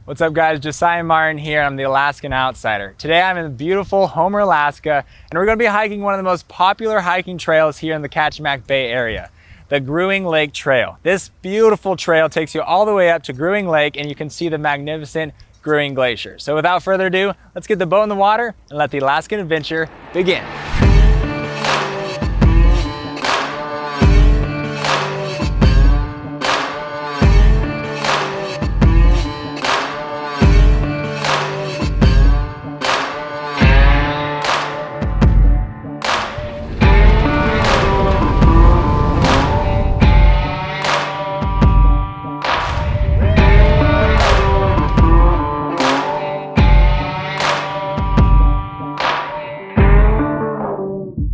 What's up guys, Josiah Martin here. I'm the Alaskan Outsider. Today I'm in beautiful Homer, Alaska, and we're going to be hiking one of the most popular hiking trails here in the Kachemak Bay area, the Grewingk Lake Trail. This beautiful trail takes you all the way up to Grewingk Lake and you can see the magnificent Grewingk Glacier. So without further ado, let's get the boat in the water and let the Alaskan adventure begin.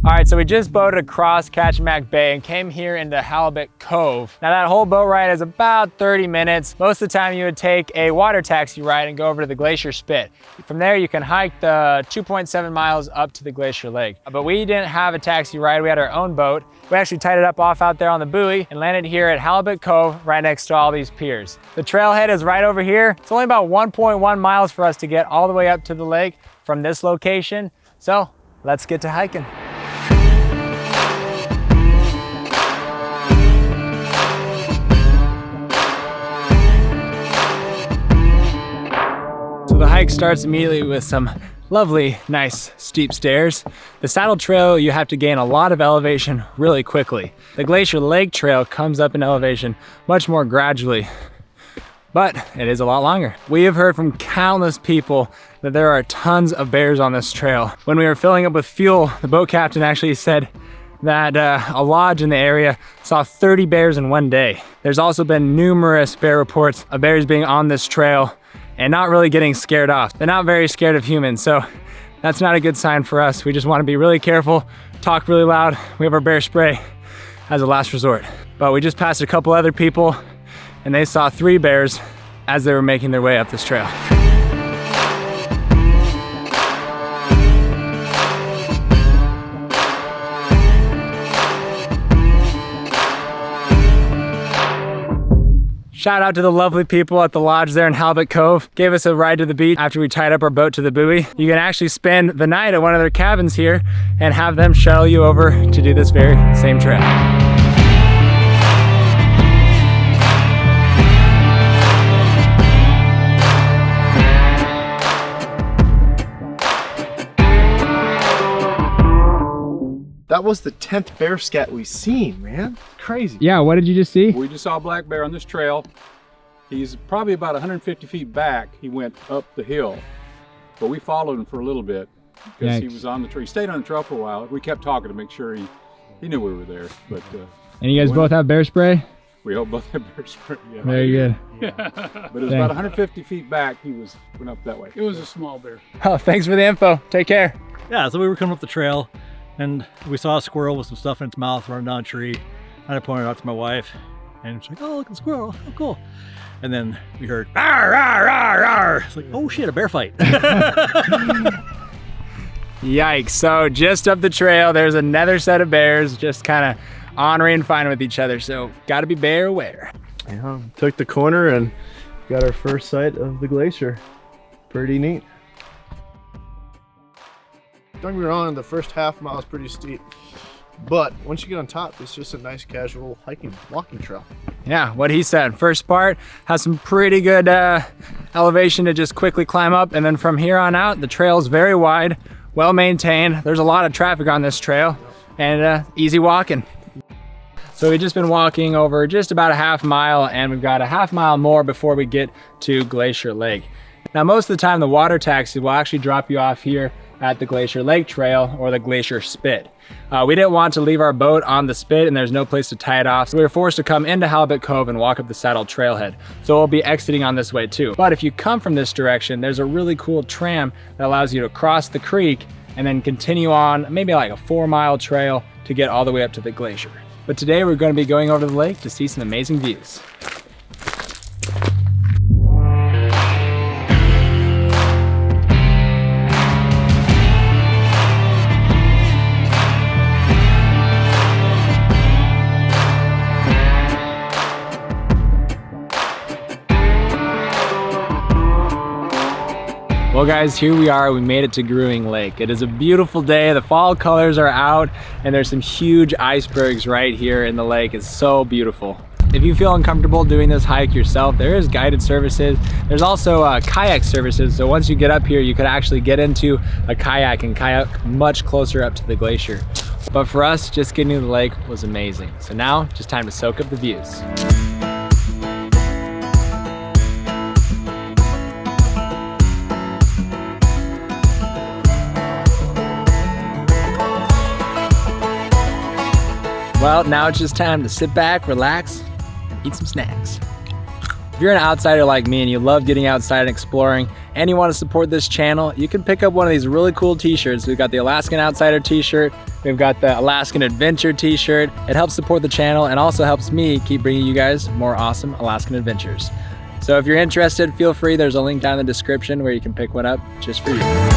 Alright, so we just boated across Kachemak Bay and came here into Halibut Cove. Now that whole boat ride is about 30 minutes. Most of the time you would take a water taxi ride and go over to the Glacier Spit. From there you can hike the 2.7 miles up to the Glacier Lake. But we didn't have a taxi ride, we had our own boat. We actually tied it up off out there on the buoy and landed here at Halibut Cove right next to all these piers. The trailhead is right over here. It's only about 1.1 miles for us to get all the way up to the lake from this location. So let's get to hiking. The hike starts immediately with some lovely, nice, steep stairs. The saddle trail, you have to gain a lot of elevation really quickly. The Glacier Lake Trail comes up in elevation much more gradually, but it is a lot longer. We have heard from countless people that there are tons of bears on this trail. When we were filling up with fuel, the boat captain actually said that a lodge in the area saw 30 bears in one day. There's also been numerous bear reports of bears being on this trail and not really getting scared off. They're not very scared of humans, so that's not a good sign for us. We just want to be really careful, talk really loud. We have our bear spray as a last resort. But we just passed a couple other people and they saw 3 bears as they were making their way up this trail. Shout out to the lovely people at the lodge there in Halibut Cove. Gave us a ride to the beach after we tied up our boat to the buoy. You can actually spend the night at one of their cabins here and have them shuttle you over to do this very same trail. That was the 10th bear scat we've seen, man. Crazy. Yeah, what did you just see? We just saw a black bear on this trail. He's probably about 150 feet back. He went up the hill, but we followed him for a little bit because he was on the trail. He stayed on the trail for a while. We kept talking to make sure he knew we were there. But and you guys both have bear spray? We both have bear spray. Yeah. Very good. Yeah. But it was about 150 feet back. He went up that way. It was a small bear. Oh, thanks for the info. Take care. Yeah, so we were coming up the trail and we saw a squirrel with some stuff in its mouth running down a tree. And I pointed it out to my wife and she's like, oh, look at the squirrel, oh cool. And then we heard, "Arr, arr, arr, arr." It's like, oh shit, a bear fight. Yikes, so just up the trail, there's another set of bears just kind of honoring and fighting with each other. So gotta be bear aware. Yeah, took the corner and got our first sight of the glacier. Pretty neat. Don't get me wrong, the first half mile is pretty steep, but once you get on top, it's just a nice casual hiking, walking trail. Yeah, what he said. First part has some pretty good elevation to just quickly climb up, and then from here on out, the trail is very wide, well maintained. There's a lot of traffic on this trail, and easy walking. So we've just been walking over just about a half mile, and we've got a half mile more before we get to Glacier Lake. Now, most of the time, the water taxi will actually drop you off here at the Glacier Lake Trail or the Glacier Spit. We didn't want to leave our boat on the spit and there's no place to tie it off, so we were forced to come into Halibut Cove and walk up the saddle trailhead. So we'll be exiting on this way too. But if you come from this direction, there's a really cool tram that allows you to cross the creek and then continue on maybe like a 4-mile trail to get all the way up to the glacier. But today we're going to be going over to the lake to see some amazing views. Well guys, here we are, we made it to Grewingk Lake. It is a beautiful day, the fall colors are out, and there's some huge icebergs right here in the lake. It's so beautiful. If you feel uncomfortable doing this hike yourself, there is guided services. There's also kayak services, so once you get up here, you could actually get into a kayak and kayak much closer up to the glacier. But for us, just getting to the lake was amazing. So now, just time to soak up the views. Well, now it's just time to sit back, relax, and eat some snacks. If you're an outsider like me and you love getting outside and exploring, and you want to support this channel, you can pick up one of these really cool t-shirts. We've got the Alaskan Outsider t-shirt, we've got the Alaskan Adventure t-shirt. It helps support the channel and also helps me keep bringing you guys more awesome Alaskan adventures. So if you're interested, feel free, there's a link down in the description where you can pick one up just for you.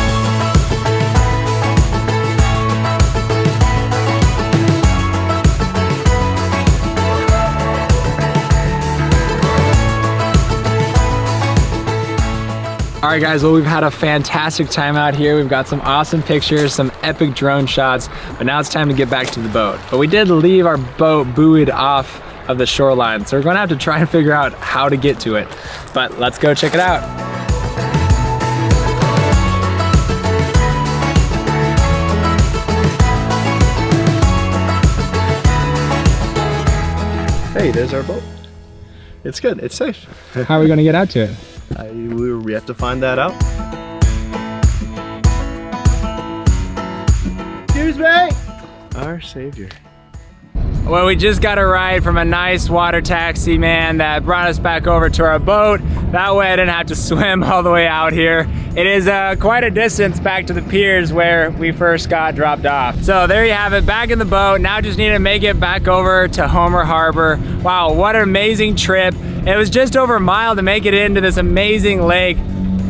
All right guys, well we've had a fantastic time out here. We've got some awesome pictures, some epic drone shots, but now it's time to get back to the boat. But we did leave our boat buoyed off of the shoreline, so we're gonna have to try and figure out how to get to it. But let's go check it out. Hey, there's our boat. It's good, it's safe. How are we gonna get out to it? We have to find that out. Excuse me! Our savior. Well, we just got a ride from a nice water taxi man that brought us back over to our boat. That way I didn't have to swim all the way out here. It is quite a distance back to the piers where we first got dropped off. So there you have it, back in the boat. Now just need to make it back over to Homer Harbor. Wow, what an amazing trip. It was just over a mile to make it into this amazing lake,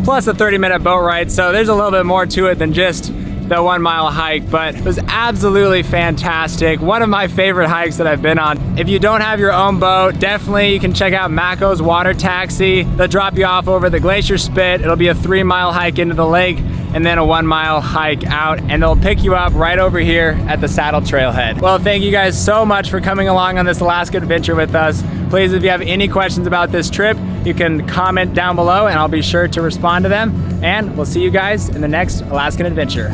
plus a 30-minute boat ride. So there's a little bit more to it than just the 1 mile hike, but it was absolutely fantastic. One of my favorite hikes that I've been on. If you don't have your own boat, definitely you can check out Mako's water taxi. They'll drop you off over the glacier spit. It'll be a 3-mile hike into the lake and then a 1 mile hike out, and they'll pick you up right over here at the saddle trailhead. Well, thank you guys so much for coming along on this Alaskan adventure with us. Please, if you have any questions about this trip, you can comment down below and I'll be sure to respond to them. And we'll see you guys in the next Alaskan adventure.